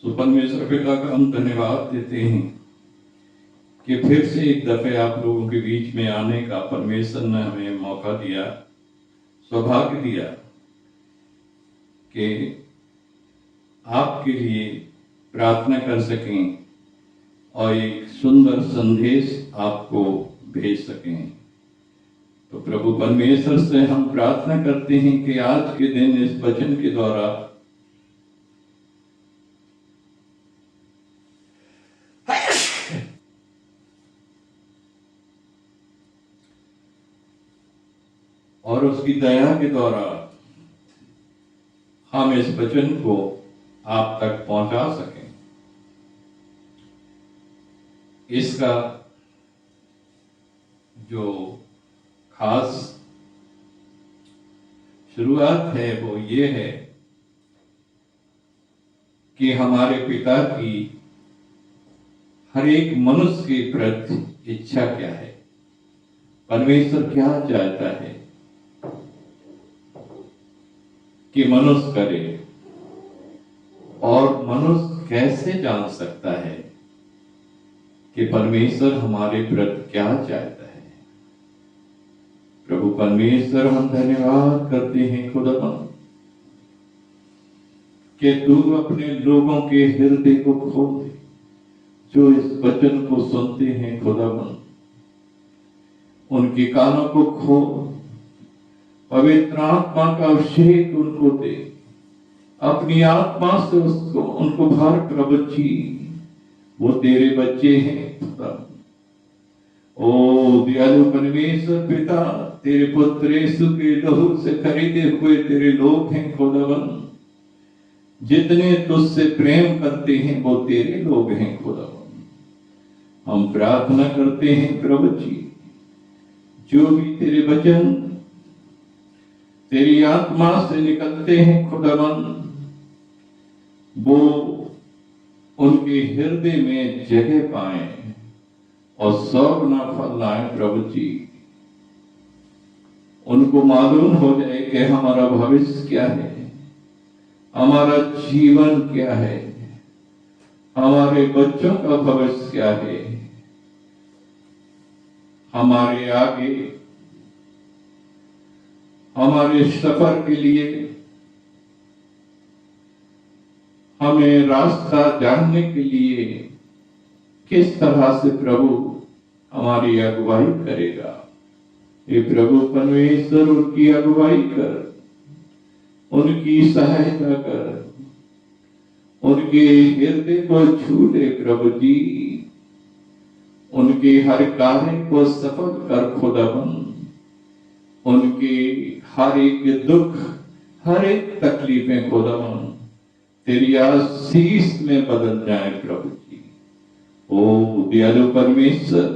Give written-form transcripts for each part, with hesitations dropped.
तो परमेश्वर पिता का हम धन्यवाद देते हैं कि फिर से एक दफे आप लोगों के बीच में आने का परमेश्वर ने हमें मौका दिया, सौभाग्य दिया कि आपके लिए प्रार्थना कर सकें और एक सुंदर संदेश आपको भेज सकें। तो प्रभु परमेश्वर से हम प्रार्थना करते हैं कि आज के दिन इस वचन के द्वारा और उसकी दया के द्वारा हम इस वचन को आप तक पहुंचा सकें। इसका जो खास शुरुआत है वो ये है कि हमारे पिता की हर एक मनुष्य के प्रति इच्छा क्या है, परमेश्वर क्या चाहता है कि मनुष्य करे, और मनुष्य कैसे जान सकता है कि परमेश्वर हमारे प्रति क्या चाहता है। प्रभु परमेश्वर हम धन्यवाद करते हैं खुदावन कि तू अपने लोगों के हृदय को खोल दे जो इस वचन को सुनते हैं। खुदावन उनके कानों को खोल, पवित्र आत्मा का अभिषेक उनको दे, अपनी आत्मा से उसको उनको भर प्रभु जी। वो तेरे बच्चे हैं। ओ दयालु परमेश्वर पिता, तेरे पुत्र यीशु के लहू से खरीदे हुए तेरे लोग हैं। खुदावन जितने तुझसे प्रेम करते हैं वो तेरे लोग हैं। खुदावन हम प्रार्थना करते हैं प्रभु जी, जो भी तेरे वचन तेरी आत्मा से निकलते हैं खुदावन, वो उनके हृदय में जगह पाए और 100 गुना फल लाए। प्रभु जी उनको मालूम हो जाए कि हमारा भविष्य क्या है, हमारा जीवन क्या है, हमारे बच्चों का भविष्य क्या है, हमारे आगे हमारे सफर के लिए हमें रास्ता जानने के लिए किस तरह से प्रभु हमारी अगुवाई करेगा। ये प्रभु परमेश्वर उनकी अगुवाई कर, उनकी सहायता कर, उनके हृदय को छू ले प्रभु जी, उनके हर कार्य को सफल कर खुदावन, उनके हर एक दुख हर एक तकलीफें खुदावन तेरी आशीष में बदल जाए प्रभु जी। ओ दयालु परमेश्वर,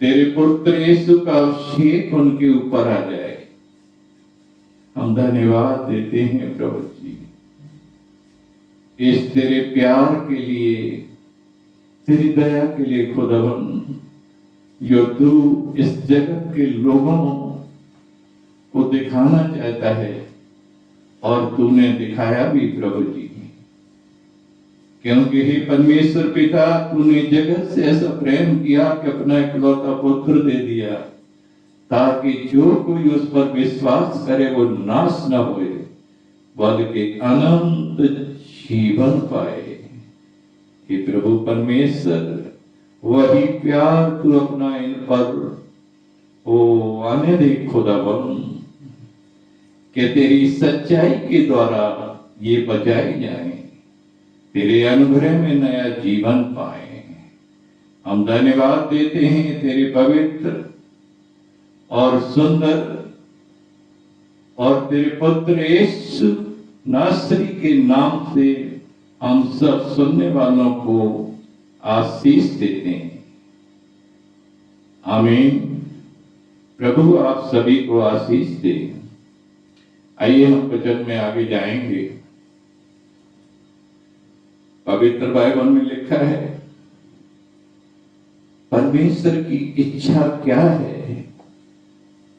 तेरे पुत्र यीशु का अभिषेक उनके ऊपर आ जाए। हम धन्यवाद देते हैं प्रभु जी इस तेरे प्यार के लिए, तेरी दया के लिए खुदावन, जो तू इस जगत के लोगों को दिखाना चाहता है और तूने दिखाया भी प्रभु जी। क्योंकि हे परमेश्वर पिता, तूने जगत से ऐसा प्रेम किया कि अपना इकलौता पुत्र दे दिया, ताकि जो कोई उस पर विश्वास करे वो नाश न होए बल्कि अनंत जीवन पाए। हे प्रभु परमेश्वर, वही प्यार तू अपना इन पर ओ आने दे खुदावन, कि तेरी सच्चाई के द्वारा ये बचाई जाए, तेरे अनुग्रह में नया जीवन पाए। हम धन्यवाद देते हैं तेरे पवित्र और सुंदर और तेरे पुत्र यीशु नासरी के नाम से हम सब सुनने वालों को आशीष देते हैं। आमीन। प्रभु आप सभी को आशीष दे। आइए हम वचन में आगे जाएंगे। पवित्र बाइबल में लिखा है, परमेश्वर की इच्छा क्या है,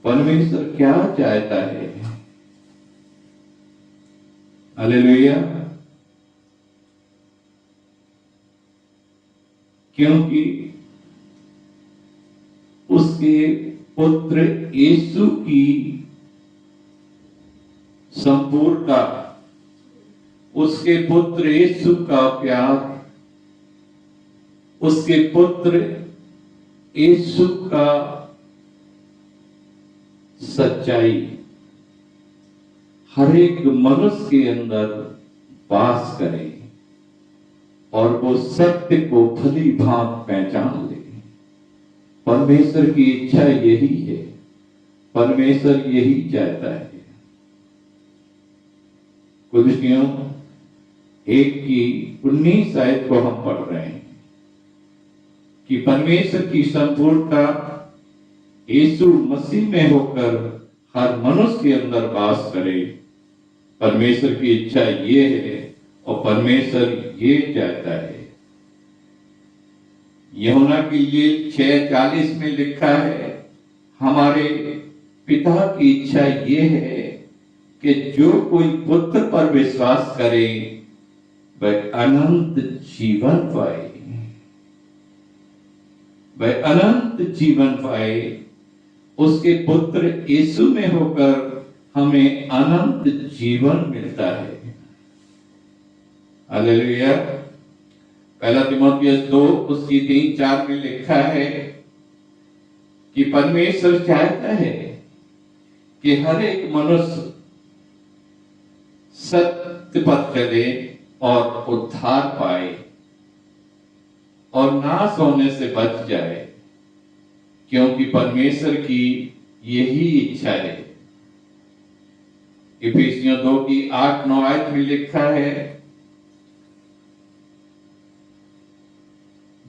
परमेश्वर क्या चाहता है। हालेलुया। क्योंकि उसके पुत्र यीशु की संपूर्णता, उसके पुत्र यीशु का प्यार, उसके पुत्र यीशु का सच्चाई हर एक मनुष्य के अंदर वास करे और वो सत्य को भली भांति पहचान ले। परमेश्वर की इच्छा यही है, परमेश्वर यही चाहता है। कुलुसियों 1:19 आयत को हम पढ़ रहे हैं कि परमेश्वर की संपूर्णता यीशु मसीह में होकर हर मनुष्य के अंदर वास करे। परमेश्वर की इच्छा ये है और परमेश्वर ये चाहता है। यूहन्ना के लिए 6:40 में लिखा है, हमारे पिता की इच्छा ये है कि जो कोई पुत्र पर विश्वास करे वह अनंत जीवन पाए, वह अनंत जीवन पाए। उसके पुत्र यीशु में होकर हमें अनंत जीवन मिलता है। हालेलुया। 1 तीमुथियुस 2 उसकी 3-4 में लिखा है कि परमेश्वर चाहता है कि हर एक मनुष्य सत्य पर चले और उद्धार पाए और नाश होने से बच जाए, क्योंकि परमेश्वर की यही इच्छा है। इफिसियों 2:8-9 आयत में लिखा है,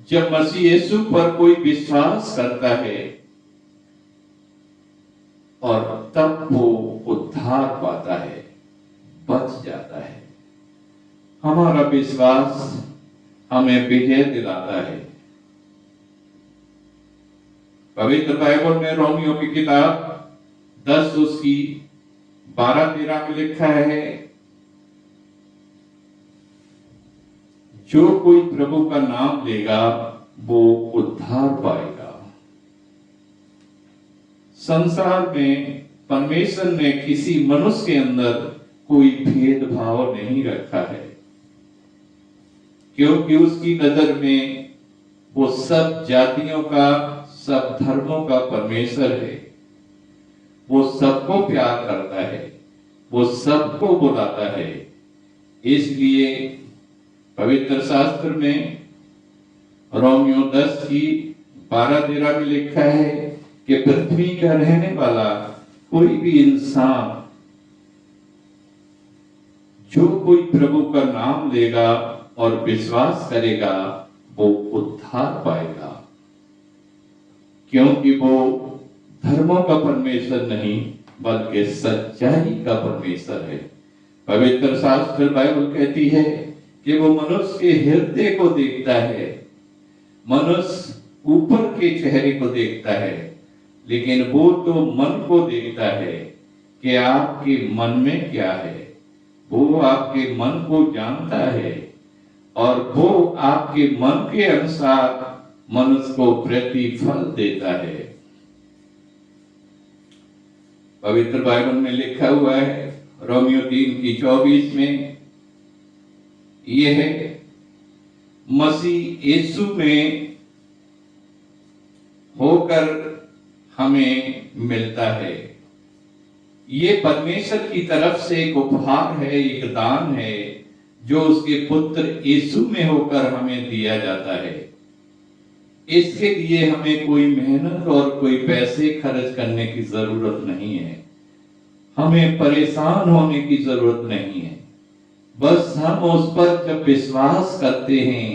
जब मसीह यीशु पर कोई विश्वास करता है और तब वो उद्धार पाता है, बच जाता है। हमारा विश्वास हमें विजय दिलाता है। पवित्र बाइबल में रोमियो की किताब 10 उसकी 12-13 में लिखा है, जो कोई प्रभु का नाम लेगा वो उद्धार पाएगा। संसार में परमेश्वर ने किसी मनुष्य के अंदर कोई भेदभाव नहीं रखा है, क्योंकि उसकी नजर में वो सब जातियों का, सब धर्मों का परमेश्वर है। वो सबको प्यार करता है, वो सबको बुलाता है। इसलिए पवित्र शास्त्र में रोमियो 10:12-13 में लिखा है कि पृथ्वी का रहने वाला कोई भी इंसान, जो कोई प्रभु का नाम लेगा और विश्वास करेगा वो उद्धार पाएगा, क्योंकि वो धर्मों का परमेश्वर नहीं बल्कि सच्चाई का परमेश्वर है। पवित्र शास्त्र बाइबल कहती है कि वो मनुष्य के हृदय को देखता है। मनुष्य ऊपर के चेहरे को देखता है, लेकिन वो तो मन को देखता है कि आपके मन में क्या है। वो आपके मन को जानता है और वो आपके मन के अनुसार मनुष्य को प्रतिफल देता है। पवित्र बाइबल में लिखा हुआ है रोमियो 3:24 में, यह है मसीह यीशु में होकर हमें मिलता है। ये परमेश्वर की तरफ से एक उपहार है, एक दान है, जो उसके पुत्र यीशु में होकर हमें दिया जाता है। इसके लिए हमें कोई मेहनत और कोई पैसे खर्च करने की जरूरत नहीं है। हमें परेशान होने की जरूरत नहीं है। बस हम उस पर जब विश्वास करते हैं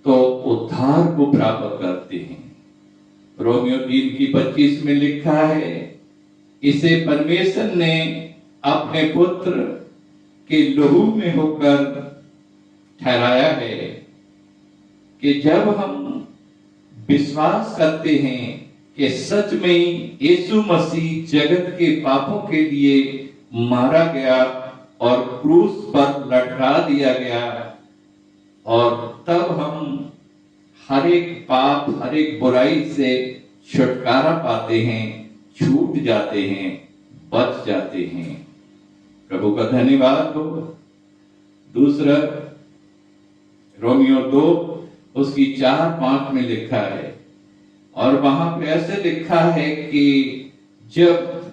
तो उद्धार को प्राप्त करते हैं। रोमियो 3:25 में लिखा है, इसे परमेश्वर ने अपने पुत्र के लहू में होकर ठहराया है कि जब हम विश्वास करते हैं कि सच में यीशु मसीह जगत के पापों के लिए मारा गया और क्रूस पर लटका दिया गया, और तब हम हर एक पाप, हर एक बुराई से छुटकारा पाते हैं, छूट जाते हैं, बच जाते हैं। प्रभु का धन्यवाद हो। दूसरा रोमियो 2 उसकी 4-5 में लिखा है, और वहां पे ऐसे लिखा है कि जब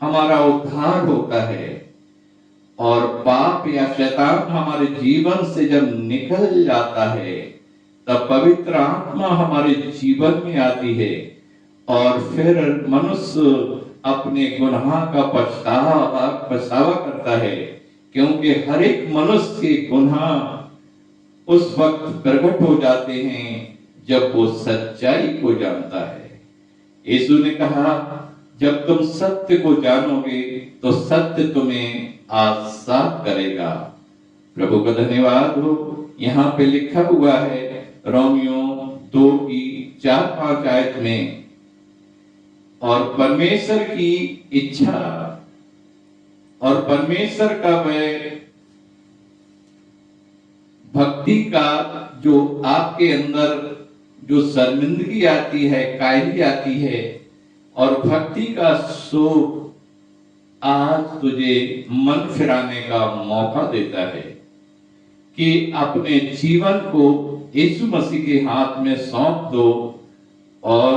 हमारा उद्धार होता है और पाप या शैतान हमारे जीवन से जब निकल जाता है, तब पवित्र आत्मा हमारे जीवन में आती है और फिर मनुष्य अपने गुनाह का पछतावा करता है, क्योंकि हर एक मनुष्य के गुनाह उस वक्त प्रकट हो जाते हैं जब वो सच्चाई को जानता है। यीशु ने कहा, जब तुम सत्य को जानोगे तो सत्य तुम्हें आजाद करेगा। प्रभु का धन्यवाद हो। यहाँ पे लिखा हुआ है रोमियो 2 की 4-5 आयत में, और परमेश्वर की इच्छा और परमेश्वर का वह भक्ति का जो आपके अंदर जो शर्मिंदगी आती है, कायली आती है, और भक्ति का सुख आज तुझे मन फिराने का मौका देता है कि अपने जीवन को यीशु मसीह के हाथ में सौंप दो और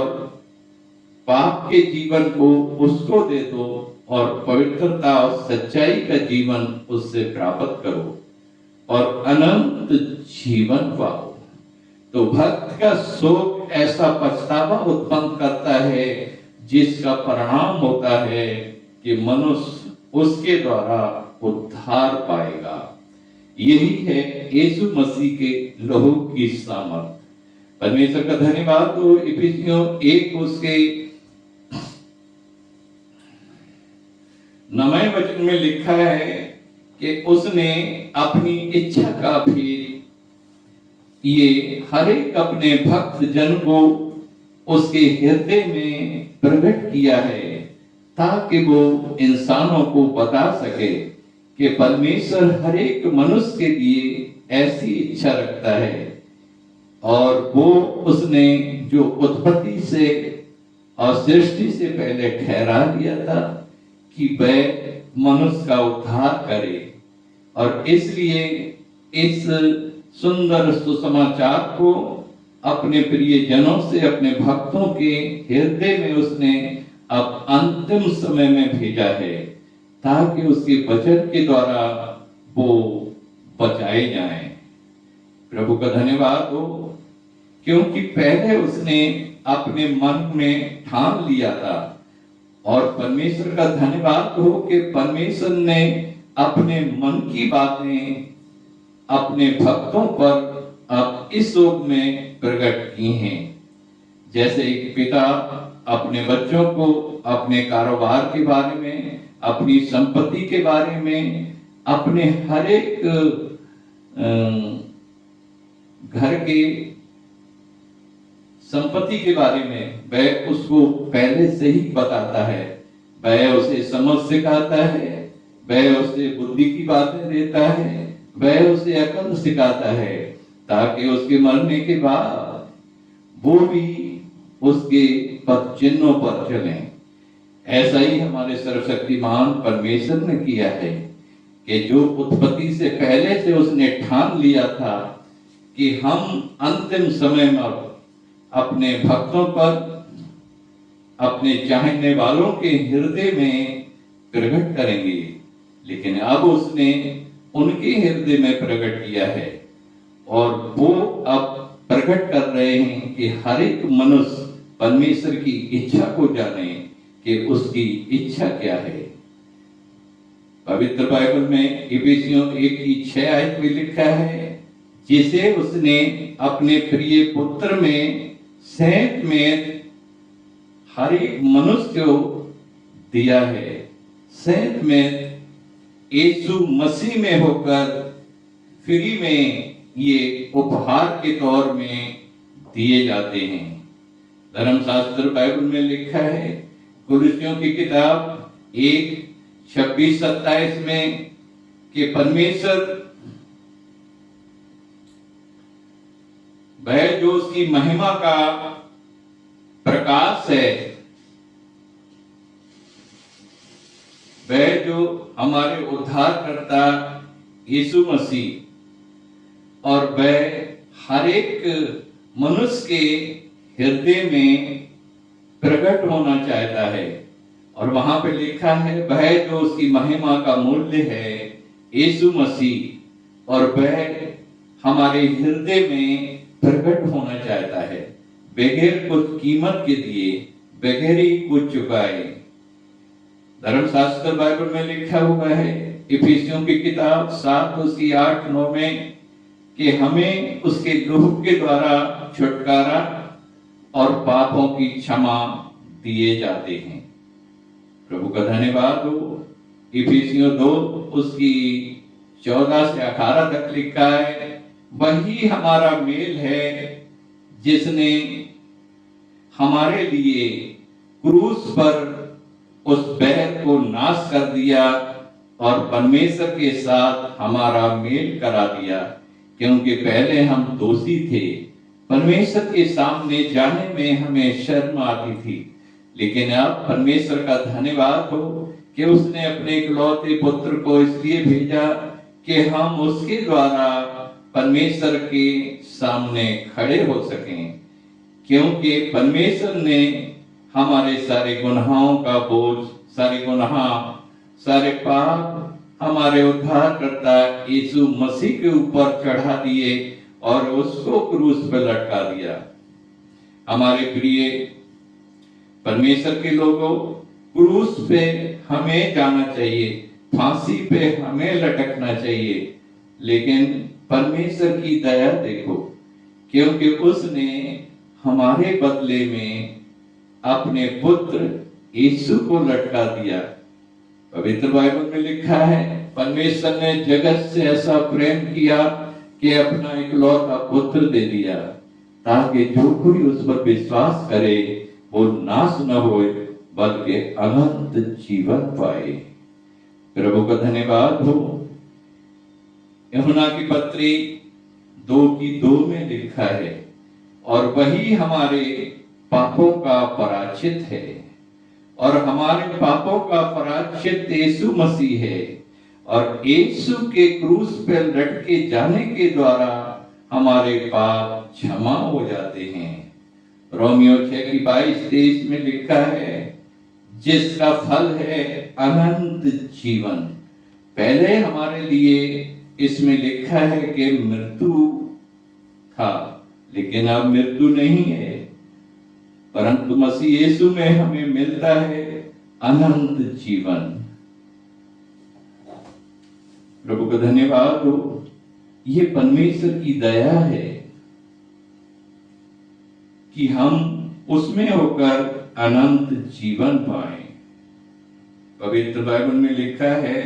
पाप के जीवन को उसको दे दो और पवित्रता और सच्चाई का जीवन उससे प्राप्त करो और अनंत जीवन पाओ। तो भक्त का शोक ऐसा पछतावा उत्पन्न करता है जिसका परिणाम होता है कि मनुष्य उसके द्वारा उद्धार पाएगा। यही है यीशु मसीह के लहू की सामर्थ। परमेश्वर का धन्यवाद हो। इफिसियों 1 उसके 9वें वचन में लिखा है कि उसने अपनी इच्छा का भी ये हर एक अपने भक्त जन को उसके हृदय में प्रकट किया है, ताकि वो इंसानों को बता सके कि परमेश्वर हर एक मनुष्य के लिए ऐसी इच्छा रखता है, और वो उसने जो उत्पत्ति से और सृष्टि से पहले ठहरा दिया था कि वह मनुष्य का उद्धार करे। और इसलिए इस सुंदर सुसमाचार को अपने प्रिय जनों से, अपने भक्तों के हृदय में उसने अब अंतिम समय में भेजा है, ताकि उसके वचन के द्वारा वो बचाए जाएं। प्रभु का धन्यवाद हो, क्योंकि पहले उसने अपने मन में ठान लिया था, और परमेश्वर का धन्यवाद हो कि परमेश्वर ने अपने मन की बातें अपने भक्तों पर अब इस युग में प्रकट की हैं। जैसे एक पिता अपने बच्चों को अपने कारोबार के बारे में, अपनी संपत्ति के बारे में, अपने हर एक घर के संपत्ति के बारे में वह उसको पहले से ही बताता है। वह उसे समझ सिखाता है, वह उसे बुद्धि की बातें देता है, वह उसे अकल सिखाता है, ताकि उसके मरने के बाद वो भी उसके पद चिन्हों पर चलें। ऐसा ही हमारे सर्वशक्तिमान परमेश्वर ने किया है कि जो उत्पत्ति से पहले से उसने ठान लिया था कि हम अंतिम समय में अपने भक्तों पर, अपने चाहने वालों के हृदय में प्रकट करेंगे, लेकिन अब उसने उनके हृदय में प्रकट किया है, और वो अब प्रकट कर रहे हैं कि हर एक मनुष्य परमेश्वर की इच्छा को जाने कि उसकी इच्छा क्या है। पवित्र बाइबल में इफिसियों 1 की 6 आयत में लिखा है, जिसे उसने अपने प्रिय पुत्र में सेंत में हर एक मनुष्य को दिया है। सेंत में यीशु मसीह में होकर फ्री में ये उपहार के तौर में दिए जाते हैं। धर्मशास्त्र बाइबल में लिखा है, कुलुस्सियों की किताब 1:26-27 में कि परमेश्वर वह जो उसकी महिमा का प्रकाश है, वह जो हमारे उद्धारकर्ता यीशु मसीह और वह हर एक मनुष्य के हृदय में प्रकट होना चाहता है। और वहां पे लिखा है वह जो उसकी महिमा का मूल्य है यीशु मसीह, और वह हमारे हृदय में प्रकट होना चाहता है बगैर कुछ कीमत के दिए, बगैर ही कुछ चुकाए। धर्मशास्त्र बाइबल में लिखा हुआ है इफिसियों की किताब 7:8-9 में कि हमें उसके लहू के द्वारा छुटकारा और पापों की क्षमा दिए जाते हैं। प्रभु का धन्यवाद हो। इफिसियों 2 उसकी 14 से 18 तक लिखा है, वही हमारा मेल है जिसने हमारे लिए क्रूस पर उस बैर को नाश कर दिया और परमेश्वर के साथ हमारा मेल करा दिया, क्योंकि पहले हम दोषी थे। परमेश्वर के सामने जाने में हमें शर्म आती थी, लेकिन अब परमेश्वर का धन्यवाद हो कि उसने अपने इकलौते पुत्र को इसलिए भेजा कि हम उसके द्वारा परमेश्वर के सामने खड़े हो सकें, क्योंकि परमेश्वर ने हमारे सारे गुनाहों का बोझ, सारे गुनाह, सारे पाप हमारे उद्धारकर्ता यीशु मसीह के ऊपर चढ़ा दिए और उसको क्रूस पर लटका दिया। हमारे प्रिय परमेश्वर के लोगों, क्रूस पे हमें जाना चाहिए, फांसी पे हमें लटकना चाहिए, लेकिन परमेश्वर की दया देखो, क्योंकि उसने हमारे बदले में अपने पुत्र यीशु को लटका दिया। पवित्र बाइबल में लिखा है परमेश्वर ने जगत से ऐसा प्रेम किया कि अपना इकलौता पुत्र दे दिया, ताकि जो कोई उस पर विश्वास करे वो नाश न होए बल्कि अनंत जीवन पाए। प्रभु का धन्यवाद हो। यूहन्ना की पत्री 2:2 में लिखा है, और वही हमारे पापों का प्रायश्चित है, और हमारे पापों का प्रायश्चित यीशु मसीह है, और यीशु के क्रूस पर लटके जाने के द्वारा हमारे पाप क्षमा हो जाते हैं। रोमियो 6:22-23 में लिखा है, जिसका फल है अनंत जीवन। पहले हमारे लिए इसमें लिखा है कि मृत्यु था, लेकिन अब मृत्यु नहीं है, परंतु मसीह यीशु में हमें मिलता है अनंत जीवन। प्रभु का धन्यवाद हो। ये परमेश्वर की दया है कि हम उसमें होकर अनंत जीवन पाएं। पवित्र बाइबल में लिखा है,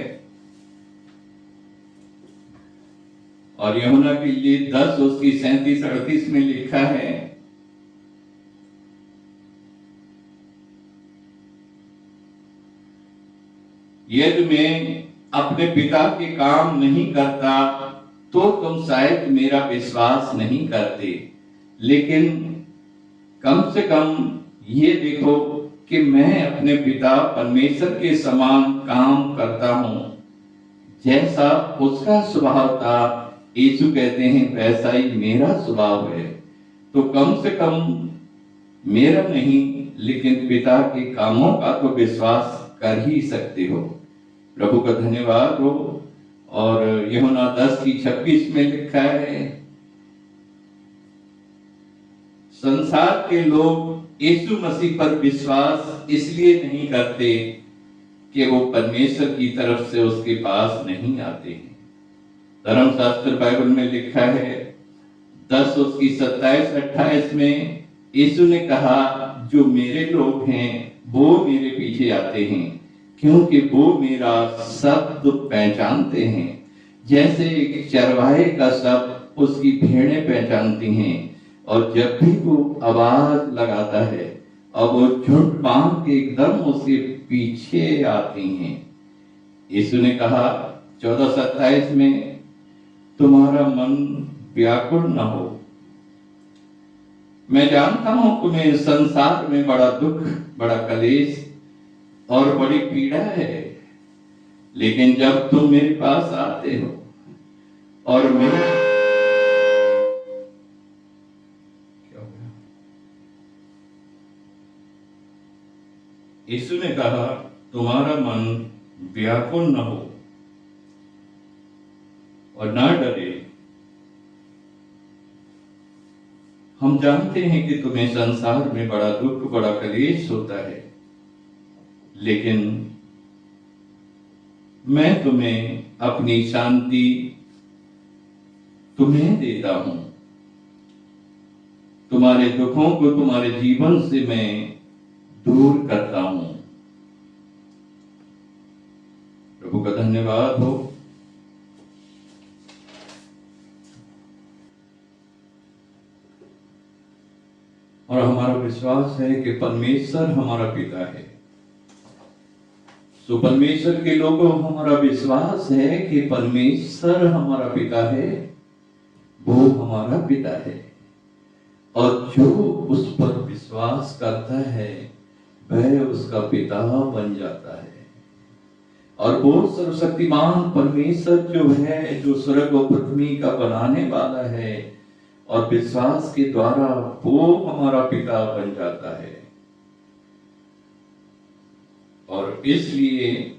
और यूहन्ना के लिए 10:37-38 में लिखा है, यदि मैं अपने पिता के काम नहीं करता तो तुम शायद मेरा विश्वास नहीं करते, लेकिन कम से कम ये देखो कि मैं अपने पिता परमेश्वर के समान काम करता हूं, जैसा उसका स्वभाव था। यीशु कहते हैं वैसा ही मेरा स्वभाव है, तो कम से कम मेरा नहीं लेकिन पिता के कामों का तो विश्वास कर ही सकते हो। प्रभु का धन्यवाद हो। और यूहन्ना 10:26 में लिखा है, संसार के लोग यीशु मसीह पर विश्वास इसलिए नहीं करते कि वो परमेश्वर की तरफ से उसके पास नहीं आते हैं। धर्मशास्त्र बाइबल में लिखा है 10:27-28 में यीशु ने कहा, जो मेरे लोग हैं वो मेरे पीछे आते हैं, क्योंकि वो मेरा शब्द पहचानते हैं, जैसे एक चरवाहे का शब्द उसकी भेड़ें पहचानती हैं, और जब भी वो आवाज लगाता है और वो झुंड बांध के एकदम उसके पीछे आती हैं। यीशु ने कहा 14:27 में, तुम्हारा मन व्याकुल न हो, मैं जानता हूं तुम्हें संसार में बड़ा दुख, बड़ा कलेश और बड़ी पीड़ा है, लेकिन जब तुम मेरे पास आते हो और मैं यीशु ने कहा तुम्हारा मन व्याकुल न हो और ना डरे। हम जानते हैं कि तुम्हें संसार में बड़ा दुख, बड़ा कलेश होता है, लेकिन मैं तुम्हें अपनी शांति तुम्हें देता हूं। तुम्हारे दुखों को तुम्हारे जीवन से मैं दूर करता हूं। प्रभु का धन्यवाद हो। और हमारा विश्वास है कि परमेश्वर हमारा पिता है। सो परमेश्वर के लोगों, हमारा विश्वास है कि परमेश्वर हमारा पिता है, वो हमारा पिता है, और जो उस पर विश्वास करता है वह उसका पिता बन जाता है। और वो सर्वशक्तिमान परमेश्वर जो है, जो स्वर्ग और पृथ्वी का बनाने वाला है, और विश्वास के द्वारा वो हमारा पिता बन जाता है। और इसलिए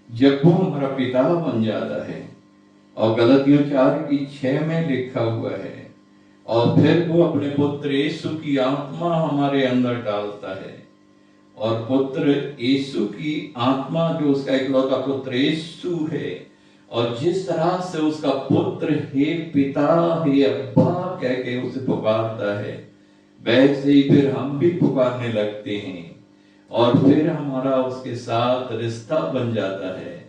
जब वो हमारा पिता बन जाता है, और गलतियों 4:6 में लिखा हुआ है, और फिर वो अपने पुत्र यीशु की आत्मा हमारे अंदर डालता है, और पुत्र यीशु की आत्मा जो उसका इकलौता पुत्र यीशु है, और जिस तरह से उसका पुत्र हे पिता, हे अब्बा कह के उसे पुकारता है, वैसे ही फिर हम भी पुकारने लगते हैं, और फिर हमारा उसके साथ रिश्ता बन जाता है,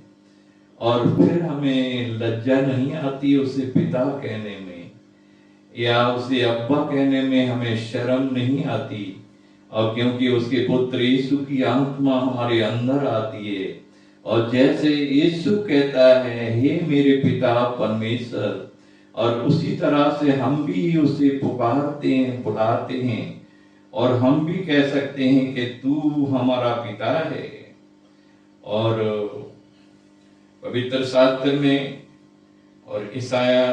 और फिर हमें लज्जा नहीं आती उसे पिता कहने में, या उसे अब्बा कहने में हमें शर्म नहीं आती, और क्योंकि उसके पुत्र यीशु की आत्मा हमारे अंदर आती है, और जैसे यीशु कहता है हे मेरे पिता परमेश्वर, और उसी तरह से हम भी उसे पुकारते हैं, बुलाते हैं, और हम भी कह सकते हैं कि तू हमारा पिता है। और पवित्र शास्त्र में और ईसाया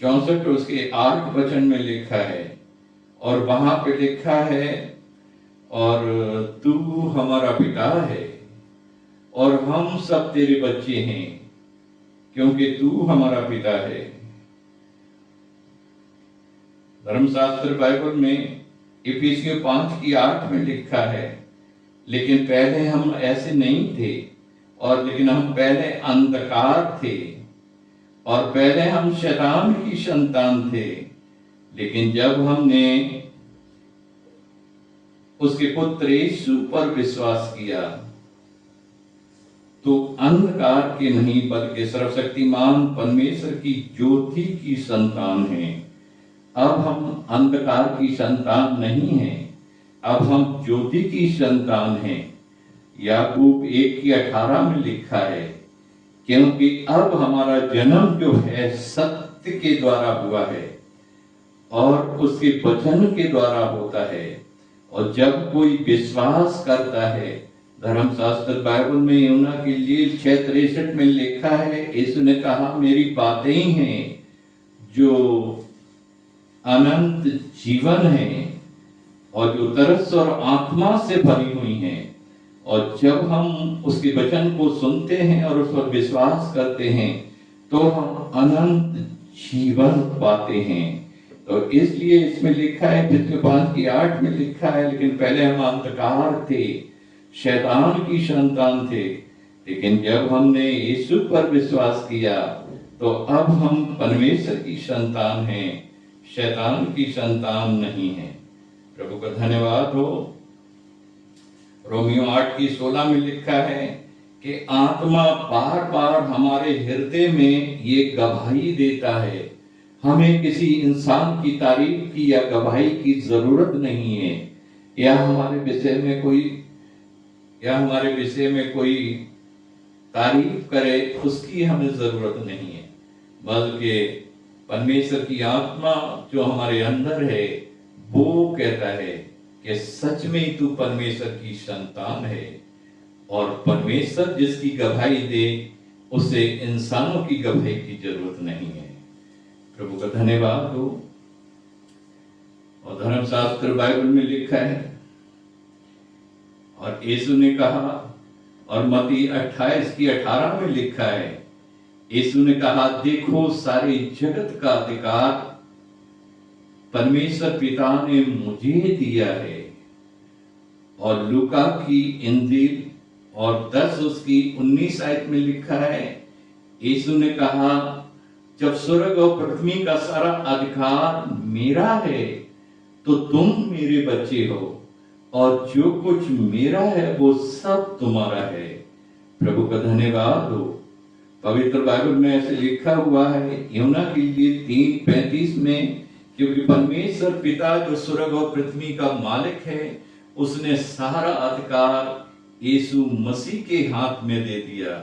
64 उसके 8 वचन में लिखा है, और वहां पे लिखा है और तू हमारा पिता है और हम सब तेरे बच्चे हैं, क्योंकि तू हमारा पिता है। धर्मशास्त्र बाइबल में इफिसियों 5:8 में लिखा है, लेकिन पहले हम ऐसे नहीं थे, और लेकिन हम पहले अंधकार थे, और पहले हम शैतान की संतान थे, लेकिन जब हमने उसके पुत्र यीशु पर विश्वास किया तो अंधकार के नहीं बल्कि सर्वशक्तिमान परमेश्वर की ज्योति की संतान हैं। अब हम अंधकार की संतान नहीं हैं, अब हम ज्योति की संतान हैं। याकूब 1:18 में लिखा है, क्योंकि अब हमारा जन्म जो है सत्य के द्वारा हुआ है और उसके वचन के द्वारा होता है। और जब कोई विश्वास करता है, धर्मशास्त्र बाइबल में यूना के लिए 6:63 में लिखा है, यीशु ने कहा मेरी बातें ही हैं जो अनंत जीवन है और जो तरस और आत्मा से भरी हुई हैं। और जब हम उसके वचन को सुनते हैं और उस पर विश्वास करते हैं तो हम अनंत जीवन पाते हैं। तो इसलिए इसमें लिखा है, फिर 5:8 में लिखा है, लेकिन पहले हम अंधकार थे, शैतान की संतान थे, लेकिन जब हमने यीशु पर विश्वास किया तो अब हम परमेश्वर की संतान हैं, शैतान की संतान नहीं है। प्रभु का धन्यवाद हो। रोमियो 8:16 में लिखा है कि आत्मा बार बार हमारे हृदय में ये गवाही देता है। हमें किसी इंसान की तारीफ की या गवाही की जरूरत नहीं है, या हमारे विषय में कोई तारीफ करे उसकी हमें जरूरत नहीं है, बल्कि परमेश्वर की आत्मा जो हमारे अंदर है वो कहता है कि सच में ही तू परमेश्वर की संतान है, और परमेश्वर जिसकी गवाही दे उसे इंसानों की गवाही की जरूरत नहीं है। प्रभु का धन्यवाद हो। और धर्मशास्त्र बाइबल में लिखा है, और यीशु ने कहा, और मत्ती 28:18 में लिखा है, यीशु ने कहा, देखो सारे जगत का अधिकार परमेश्वर पिता ने मुझे दिया है। और लूका की इंजील और 10 उसकी 19 आयत में लिखा है, यीशु ने कहा, जब स्वर्ग और पृथ्वी का सारा अधिकार मेरा है तो तुम मेरे बच्चे हो, और जो कुछ मेरा है वो सब तुम्हारा है। प्रभु का धन्यवाद हो। पवित्र बाइबल में ऐसे लिखा हुआ है यूहन्ना के लिए 3:35 में, क्योंकि परमेश्वर पिता जो स्वर्ग और पृथ्वी का मालिक है उसने सारा अधिकार यीशु मसीह के हाथ में दे दिया।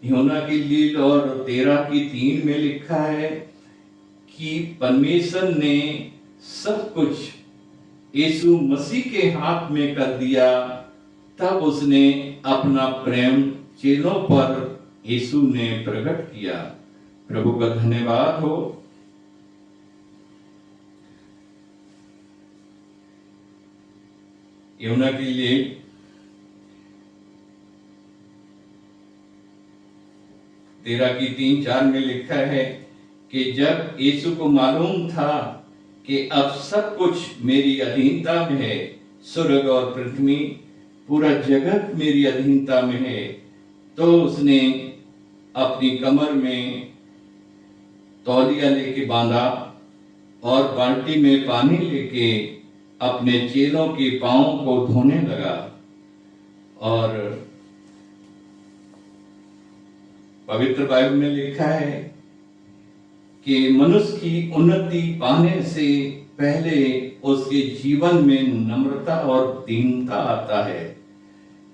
यूहन्ना के लिए और 13:3 में लिखा है कि परमेश्वर ने सब कुछ यीशु मसीह के हाथ में कर दिया। तब उसने अपना प्रेम चेलों पर यीशु ने प्रकट किया। प्रभु का धन्यवाद हो। यूहन्ना के लिए तेरह की 3:4 में लिखा है कि जब यीशु को मालूम था कि अब सब कुछ मेरी अधीनता में है, स्वर्ग और पृथ्वी पूरा जगत मेरी अधीनता में है, तो उसने अपनी कमर में तौलिया लेके बांधा और बाल्टी में पानी लेके अपने चेलों के पांवों को धोने लगा। और पवित्र बाइबल में लिखा है कि मनुष्य की उन्नति पाने से पहले उसके जीवन में नम्रता और दीनता आता है,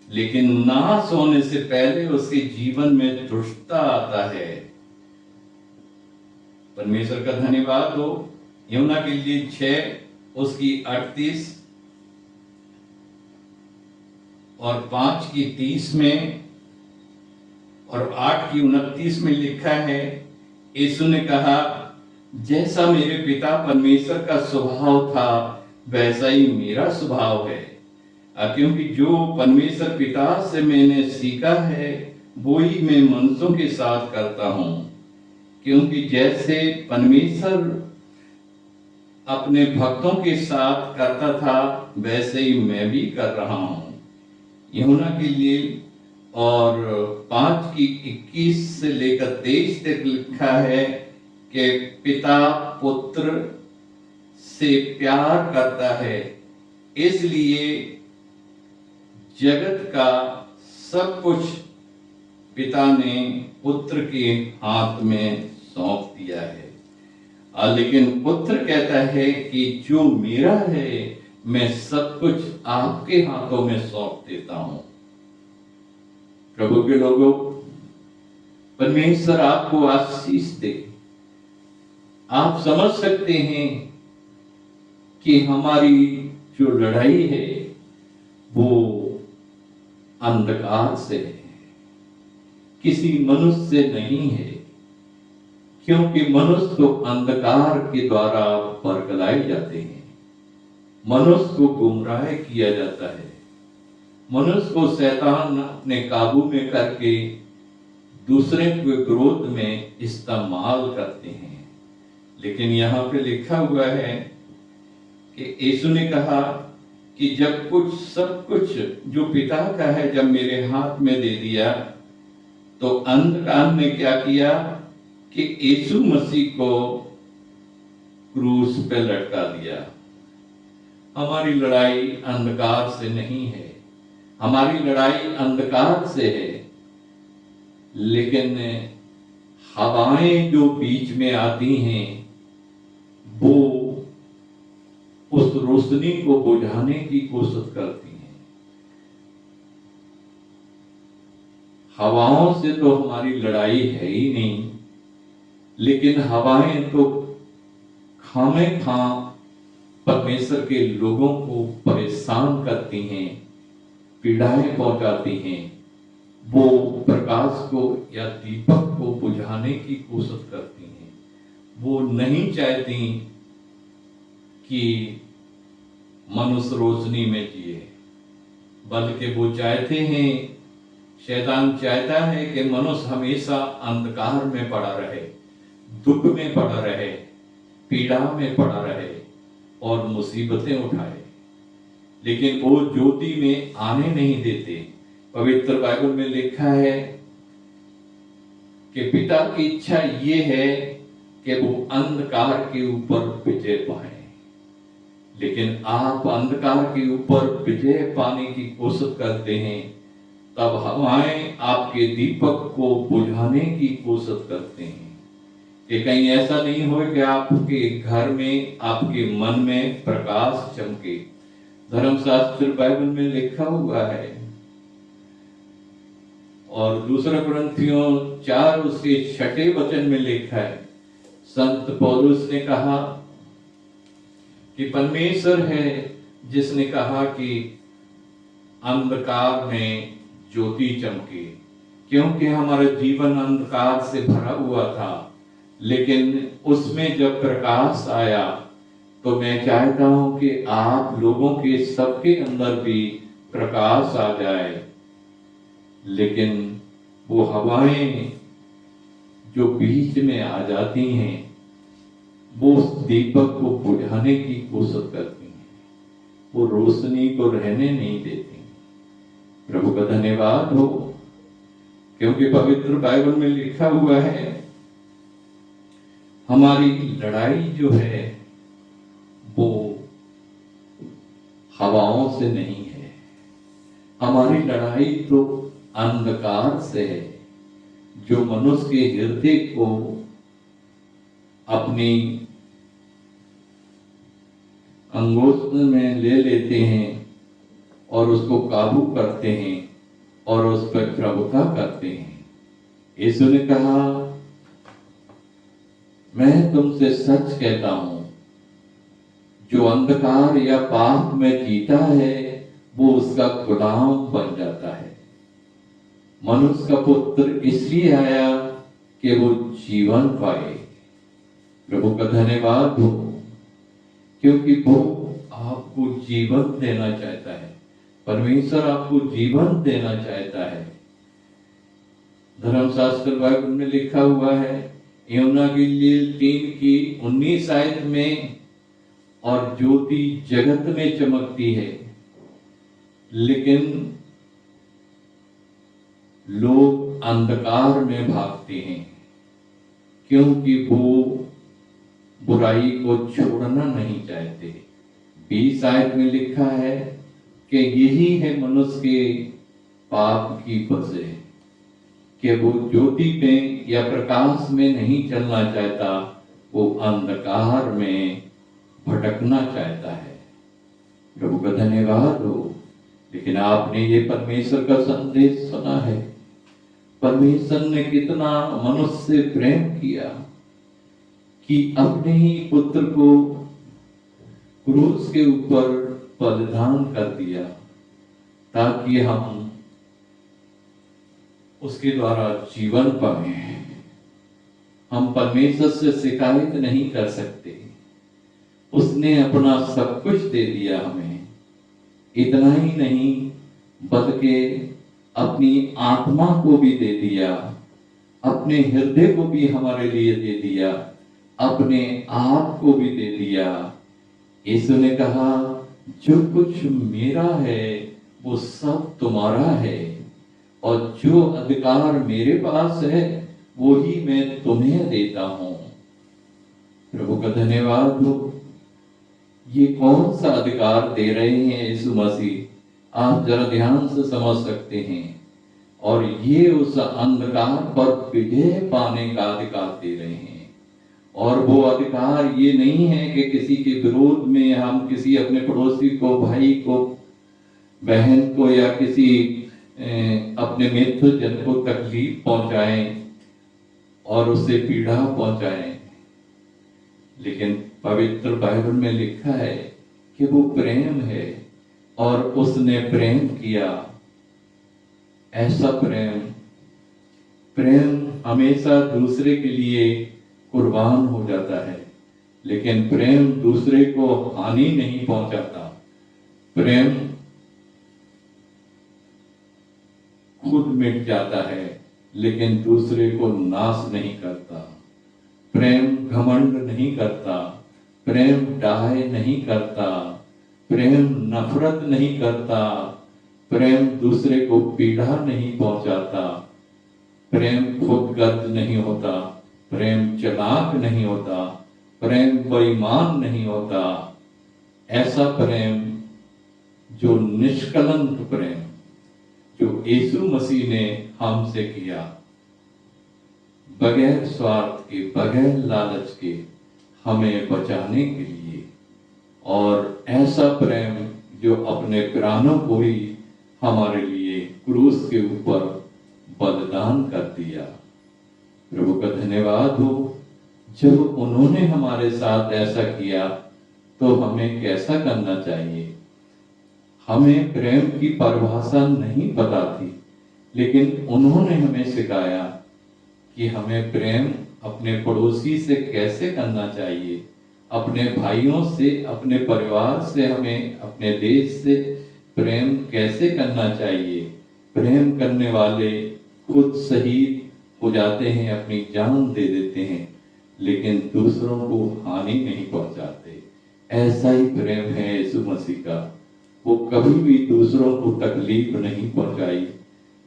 लेकिन नाश होने से पहले उसके जीवन में दुष्टता आता है। परमेश्वर का धन्यवाद हो। यूहन्ना के लिए 6 उसकी 38 और 5 की 30 में और 8 की 29 में लिखा है, यीशु ने कहा, जैसा मेरे पिता परमेश्वर का स्वभाव था वैसा ही मेरा स्वभाव है, क्योंकि जो परमेश्वर पिता से मैंने सीखा है वो ही मैं मनुष्यों के साथ करता हूं, क्योंकि जैसे परमेश्वर अपने भक्तों के साथ करता था वैसे ही मैं भी कर रहा हूं। यूहन्ना के लिए और 5 की 21 से लेकर 23 तक लिखा है कि पिता पुत्र से प्यार करता है, इसलिए जगत का सब कुछ पिता ने पुत्र के हाथ में सौंप दिया है। लेकिन पुत्र कहता है कि जो मेरा है मैं सब कुछ आपके हाथों में सौंप देता हूं। प्रभु के लोगों, परमेश्वर आपको आशीष दे। आप समझ सकते हैं कि हमारी जो लड़ाई है वो अंधकार से है, किसी मनुष्य से नहीं है, क्योंकि मनुष्य तो अंधकार के द्वारा परगलाए जाते हैं, मनुष्य को गुमराह किया जाता है, मनुष्य को शैतान अपने काबू में करके दूसरे के विरोध में इस्तेमाल करते हैं। लेकिन यहाँ पे लिखा हुआ है कि यीशु ने कहा कि जब कुछ सब कुछ जो पिता का है जब मेरे हाथ में दे दिया, तो अंधकार ने क्या किया कि यीशु मसीह को क्रूस पे लटका दिया। हमारी लड़ाई अंधकार से नहीं है, हमारी लड़ाई अंधकार से है, लेकिन हवाएं जो बीच में आती हैं वो उस रोशनी को बुझाने की कोशिश करती हैं। हवाओं से तो हमारी लड़ाई है ही नहीं, लेकिन हवाएं तो खामे खां परमेश्वर के लोगों को परेशान करती हैं, पीड़ाएं पहुंचाती हैं, वो प्रकाश को या दीपक को बुझाने की कोशिश करती हैं। वो नहीं चाहती कि मनुष्य रोशनी में जिए, बल्कि वो चाहते हैं, शैतान चाहता है कि मनुष्य हमेशा अंधकार में पड़ा रहे, दुख में पड़ा रहे, पीड़ा में पड़ा रहे और मुसीबतें उठाए, लेकिन वो ज्योति में आने नहीं देते। पवित्र बाइबल में लिखा है कि पिता की इच्छा ये है कि वो अंधकार के ऊपर विजय पाए, लेकिन आप अंधकार के ऊपर विजय पाने की कोशिश करते हैं, तब हवाएं आपके दीपक को बुझाने की कोशिश करते हैं कि कहीं ऐसा नहीं हो कि आपके घर में, आपके मन में प्रकाश चमके। धर्मशास्त्र बाइबल में लिखा हुआ है और दूसरा कुरिन्थियों 4 उसके 6 वचन में लिखा है, संत पौलुस ने कहा कि परमेश्वर है जिसने कहा कि अंधकार में ज्योति चमके, क्योंकि हमारा जीवन अंधकार से भरा हुआ था, लेकिन उसमें जब प्रकाश आया तो मैं चाहता हूं कि आप लोगों के सबके अंदर भी प्रकाश आ जाए। लेकिन वो हवाएं जो बीच में आ जाती हैं, वो उस दीपक को बुझाने की कोशिश करती हैं, वो रोशनी को रहने नहीं देती। प्रभु का धन्यवाद हो, क्योंकि पवित्र बाइबल में लिखा हुआ है हमारी लड़ाई जो है वो हवाओं से नहीं है, हमारी लड़ाई तो अंधकार से है, जो मनुष्य के हृदय को अपनी अंगुष्ठ में ले लेते हैं और उसको काबू करते हैं और उस पर प्रभुता करते हैं। यीशु ने कहा, मैं तुमसे सच कहता हूं, जो अंधकार या पाप में जीता है वो उसका गुलाम बन जाता है। मनुष्य का पुत्र इसलिए आया कि वो जीवन पाए। प्रभु का धन्यवाद हो, क्योंकि वो आपको जीवन देना चाहता है। परमेश्वर आपको जीवन देना चाहता है। धर्मशास्त्र बाइबल में लिखा हुआ है यूहन्ना की इंजील 3:19 आयत में, और ज्योति जगत में चमकती है, लेकिन लोग अंधकार में भागते हैं, क्योंकि वो बुराई को छोड़ना नहीं चाहते। 20 आयत में लिखा है कि यही है मनुष्य के पाप की वजह, कि वो ज्योति में या प्रकाश में नहीं चलना चाहता, वो अंधकार में भटकना चाहता है। प्रभु का धन्यवाद हो। लेकिन आपने ये परमेश्वर का संदेश सुना है, परमेश्वर ने कितना मनुष्य से प्रेम किया कि अपने ही पुत्र को क्रूस के ऊपर बलिदान कर दिया, ताकि हम उसके द्वारा जीवन पाए। हम परमेश्वर से शिकायत नहीं कर सकते, उसने अपना सब कुछ दे दिया हमें। इतना ही नहीं, बल्कि अपनी आत्मा को भी दे दिया, अपने हृदय को भी हमारे लिए दे दिया, अपने आप को भी दे दिया। यीशु ने कहा, जो कुछ मेरा है वो सब तुम्हारा है, और जो अधिकार मेरे पास है वो ही मैं तुम्हें देता हूं। प्रभु का धन्यवाद हो। ये कौन सा अधिकार दे रहे हैं यीशु मसीह, आप जरा ध्यान से समझ सकते हैं। और ये उस अंधकार पर विजय पाने का अधिकार दे रहे हैं। और वो अधिकार ये नहीं है कि किसी के विरोध में हम किसी अपने पड़ोसी को, भाई को, बहन को या किसी अपने मित्र जन को तकलीफ पहुंचाएं और उससे पीड़ा पहुंचाएं। लेकिन पवित्र बाइबल में लिखा है कि वो प्रेम है और उसने प्रेम किया। ऐसा प्रेम हमेशा दूसरे के लिए कुर्बान हो जाता है, लेकिन प्रेम दूसरे को हानि नहीं पहुंचाता। प्रेम खुद मिट जाता है लेकिन दूसरे को नाश नहीं करता। प्रेम घमंड नहीं करता, प्रेम डाहे नहीं करता, प्रेम नफरत नहीं करता, प्रेम दूसरे को पीड़ा नहीं पहुंचाता, प्रेम खुदगर्ज नहीं होता, प्रेम चालाक नहीं होता, प्रेम बेईमान नहीं होता। ऐसा प्रेम जो निष्कलंक प्रेम जो यीशु मसीह ने हमसे किया, बगैर स्वार्थ के, बगैर लालच के हमें बचाने के लिए, और ऐसा प्रेम जो अपने प्राणों को ही हमारे लिए क्रूस के ऊपर बलिदान कर दिया। प्रभु का धन्यवाद हो। जब उन्होंने हमारे साथ ऐसा किया तो हमें कैसा करना चाहिए। हमें प्रेम की परिभाषा नहीं पता थी, लेकिन उन्होंने हमें सिखाया कि हमें प्रेम अपने पड़ोसी से कैसे करना चाहिए, अपने भाइयों से, अपने परिवार से, हमें अपने देश से प्रेम कैसे करना चाहिए। प्रेम करने वाले खुद शहीद हो जाते हैं, अपनी जान दे देते हैं, लेकिन दूसरों को हानि नहीं पहुंचाते। ऐसा ही प्रेम है यीशु मसीह का। वो कभी भी दूसरों को तकलीफ नहीं पहुंचाई,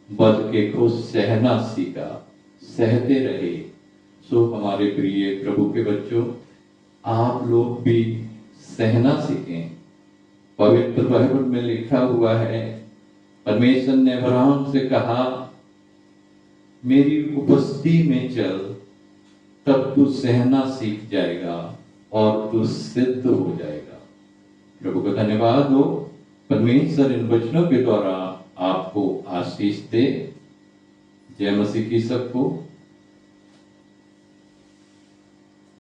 बल्कि खुद सहना सीखा, सहते रहे। सो हमारे प्रिय प्रभु के बच्चों, आप लोग भी सहना सीखें। पवित्र बाइबल में लिखा हुआ है, परमेश्वर ने अब्राहम से कहा, मेरी उपस्थिति में चल, तब तू सहना सीख जाएगा और तू सिद्ध हो जाएगा। प्रभु का धन्यवाद हो। परमेश्वर इन वचनों के द्वारा आपको आशीष दे। जय मसीह की सबको।